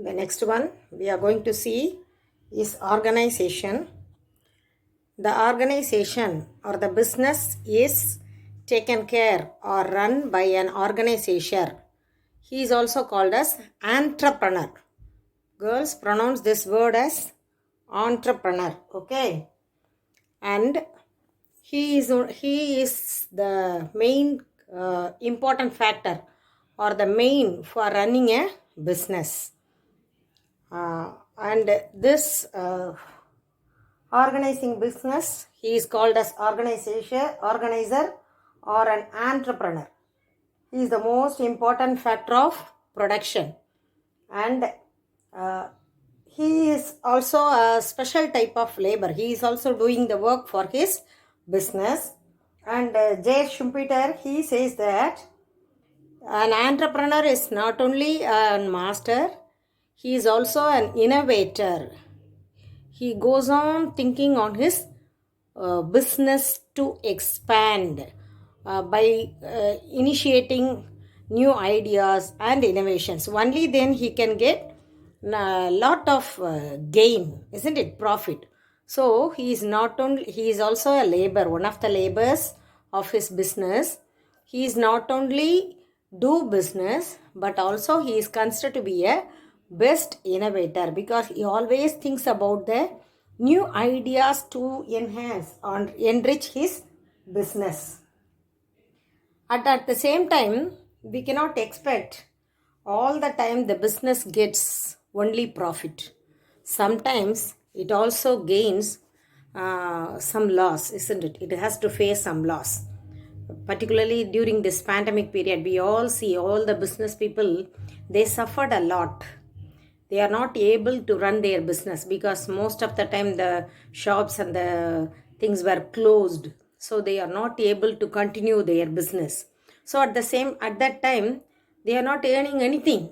The next one we are going to see is organization. The organization or the business is taken care or run by an organization. He is also called as entrepreneur. Girls pronounce this word as entrepreneur. Okay, and he is the main important factor or the main for running a business. And this organizing business, he is called as organizer or an entrepreneur. He is the most important factor of production, and uh, he is also a special type of labor. He is also doing the work for his business. And J. Schumpeter, he says that an entrepreneur is not only a master, he is also an innovator. He goes on thinking on his business to expand by initiating new ideas and innovations. Only then he can get a lot of gain, isn't it? Profit. So he is also a labor, one of the labors of his business. He is not only do business, but also he is considered to be a best innovator because he always thinks about the new ideas to enhance or enrich his business. At the same time, we cannot expect all the time the business gets only profit. Sometimes it also gains some loss, isn't it? It has to face some loss. Particularly during this pandemic period, we all see all the business people, they suffered a lot. They are not able to run their business because most of the time the shops and the things were closed, so they are not able to continue their business. So at that time they are not earning anything,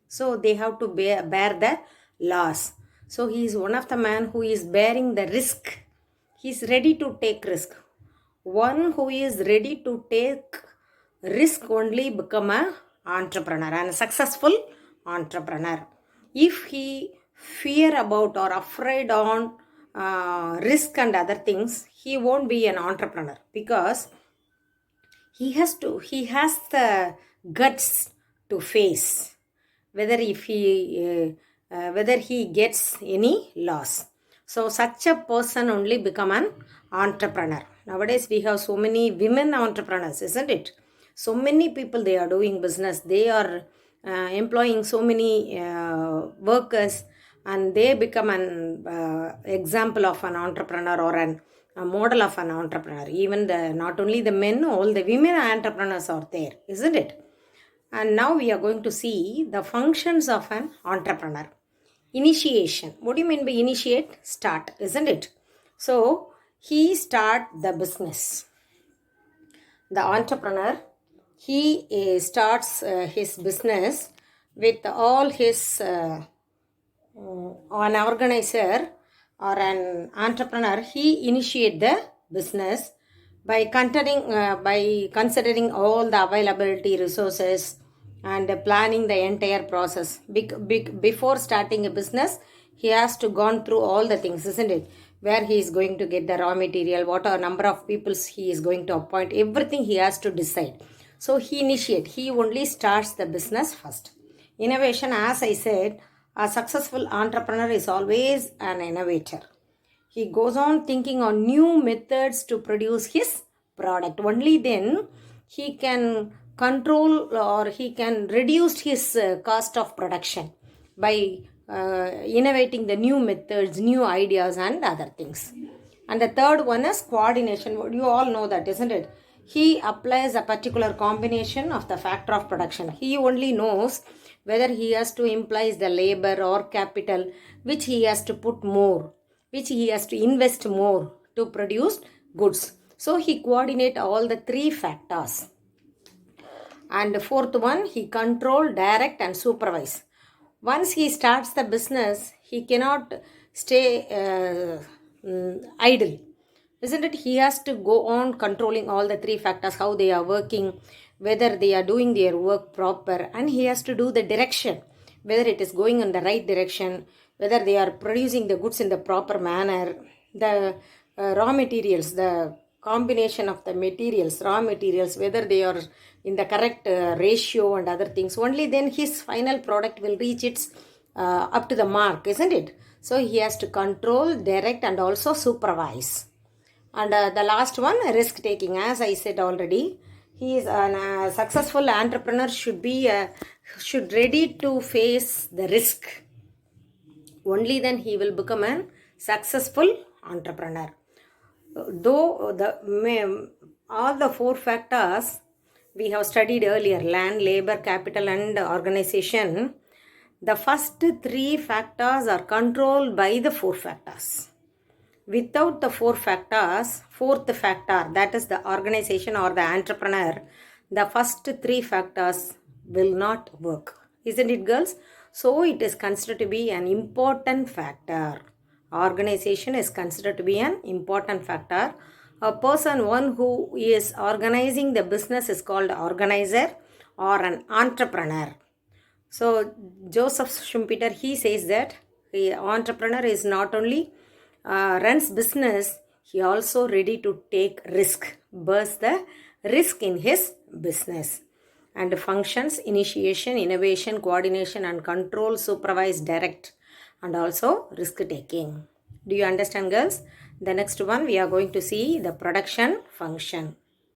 so they have to bear the loss. So he is one of the man who is bearing the risk. He is ready to take risk. One who is ready to take risk only become a entrepreneur and a successful entrepreneur. If he fear about or afraid on risk and other things, he won't be an entrepreneur because he has the guts to face whether he gets any loss. So such a person only become an entrepreneur. Nowadays we have so many women entrepreneurs, isn't it? So many people, they are doing business. They are employing so many workers, and they become an example of an entrepreneur or a model of an entrepreneur. Even not only the men, all the women entrepreneurs are there, isn't it? And now we are going to see the functions of an entrepreneur. Initiation. What do you mean by initiate? Start, isn't it? So he start the business. The entrepreneur, he starts his business with all his an organizer or an entrepreneur. He initiate the business by considering all the availability resources and planning the entire process. Before starting a business, he has to gone through all the things, isn't it? Where he is going to get the raw material, what are number of people he is going to appoint, everything he has to decide. So he only starts the business first. Innovation, as I said, a successful entrepreneur is always an innovator. He goes on thinking on new methods to produce his product. Only then he can control or he can reduce his cost of production by innovating the new methods, new ideas and other things. And the third one is coordination. You all know that, isn't it? He applies a particular combination of the factor of production. He only knows whether he has to imply the labor or capital, which he has to put more, which he has to invest more to produce goods. So he coordinate all the three factors. And the fourth one, he control, direct and supervise. Once he starts the business, he cannot stay idle, isn't it? He has to go on controlling all the three factors, how they are working, whether they are doing their work proper, and he has to do the direction, whether it is going in the right direction, whether they are producing the goods in the proper manner, the raw materials, the combination of the materials, raw materials, whether they are in the correct ratio and other things. Only then his final product will reach its up to the mark, isn't it? So he has to control, direct, and also supervise. And the last one, risk taking. As I said already, he is a successful entrepreneur should ready to face the risk. Only then he will become a successful entrepreneur. Though all the four factors we have studied earlier, land, labor, capital, and organization, the first three factors are controlled by the four factors. Without the four factors, fourth factor, that is the organization or the entrepreneur, the first three factors will not work. Isn't it, girls? So it is considered to be an important factor. Organization is considered to be an important factor. A person, one who is organizing the business, is called organizer or an entrepreneur. So Joseph Schumpeter, he says that the entrepreneur is not only runs business, he also ready to take risk, bears the risk in his business, and functions initiation, innovation, coordination, and control, supervise, direct, and also risk taking. Do you understand, girls? The next one we are going to see the production function.